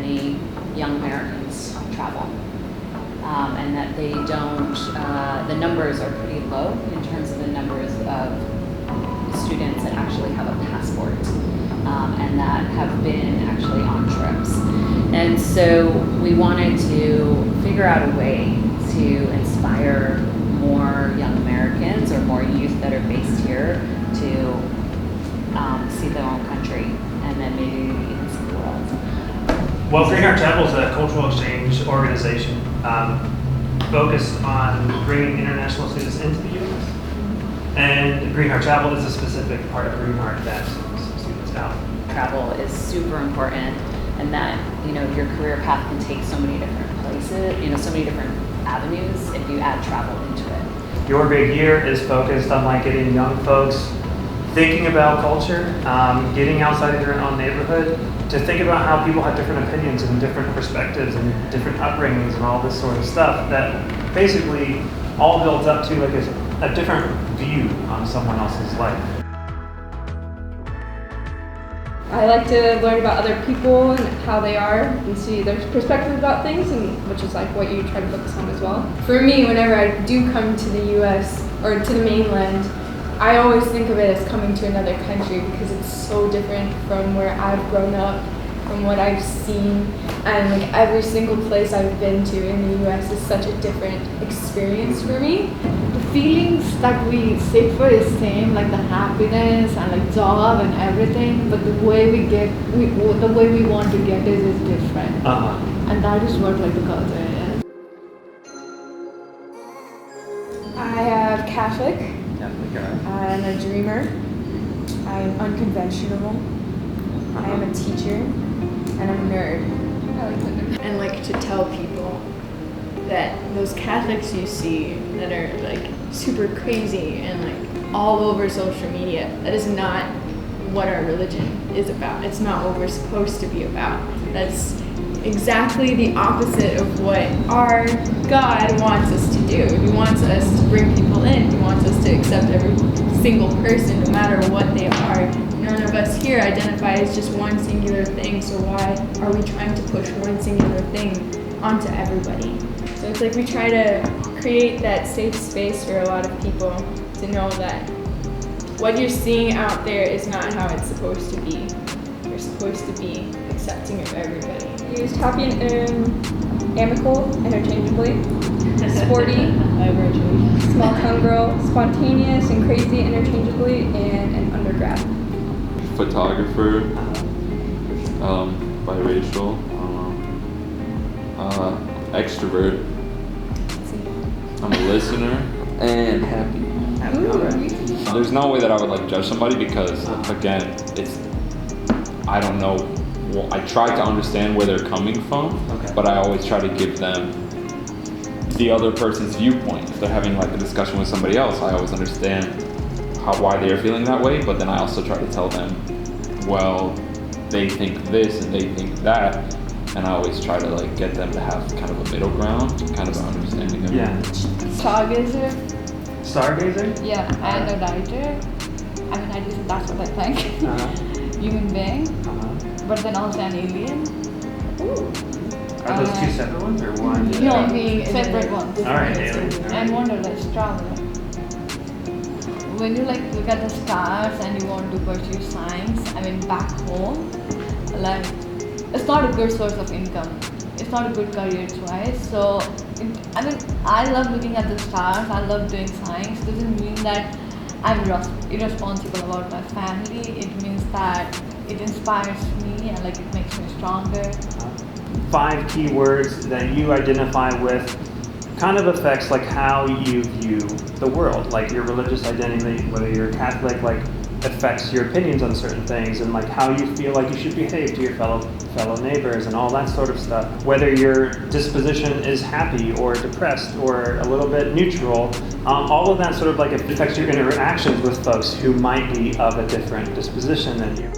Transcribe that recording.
many young Americans travel. And that they don't, the numbers are pretty low in terms of the numbers of students that actually have a passport and that have been actually on trips. And so we wanted to figure out a way to inspire more young Americans or more youth that are based here to see their own country and then maybe even see the world. Well, Greenheart Chapel is a cultural exchange organization focused on bringing international students into the U.S. And Greenheart Chapel is a specific part of Greenheart that sends students out. Travel is super important, and that your career path can take so many different places, so many different avenues if you add travel into it. Your big year is focused on getting young folks thinking about culture, getting outside of their own neighborhood, to think about how people have different opinions and different perspectives and different upbringings and all this sort of stuff that basically all builds up to a different view on someone else's life. I like to learn about other people and how they are and see their perspective about things, and which is what you try to focus on as well. For me, whenever I do come to the US or to the mainland, I always think of it as coming to another country because it's so different from where I've grown up, from what I've seen, and every single place I've been to in the US is such a different experience for me. The feelings that we seek for is same, the happiness and job and everything, but the way we want to get it is different. And that is what the culture is. I have Catholic. I'm a dreamer. I'm unconventional. I am a teacher, and I'm a nerd. I like that. And to tell people that those Catholics you see that are super crazy and all over social media, that is not what our religion is about. It's not what we're supposed to be about. That's exactly the opposite of what our God wants us to do. He wants us to bring people in. He wants us to accept every single person, no matter what they are. None of us here identify as just one singular thing, so why are we trying to push one singular thing onto everybody? So it's we try to create that safe space for a lot of people to know that what you're seeing out there is not how it's supposed to be. You're supposed to be accepting of everybody. Used happy and amicable interchangeably. Sporty, small town girl, spontaneous and crazy interchangeably, and an undergrad. Photographer, biracial, extrovert. I'm a listener and happy. There's no way that I would judge somebody because again, I don't know. Well, I try to understand where they're coming from, but I always try to give them the other person's viewpoint. If they're having a discussion with somebody else, I always understand why they're feeling that way, but then I also try to tell them, well, they think this and they think that, and I always try to get them to have kind of a middle ground, kind of an understanding of it. Yeah. Stargazer. Stargazer? Yeah, and a writer. At least that's what I think. Human being, but then also an alien. Ooh. Are those two separate ones or one? No, separate ones. Alright, alien. And wanderlust, traveler. When you look at the stars and you want to pursue science, back home, it's not a good source of income. It's not a good career choice. So, I love looking at the stars. I love doing science. Doesn't mean that I'm irresponsible about my family. It means that it inspires me and it makes me stronger. 5 key words that you identify with kind of affects how you view the world, your religious identity, whether you're Catholic, affects your opinions on certain things, and how you feel you should behave to your fellow neighbors and all that sort of stuff. Whether your disposition is happy or depressed or a little bit neutral, all of that sort of affects your interactions with folks who might be of a different disposition than you.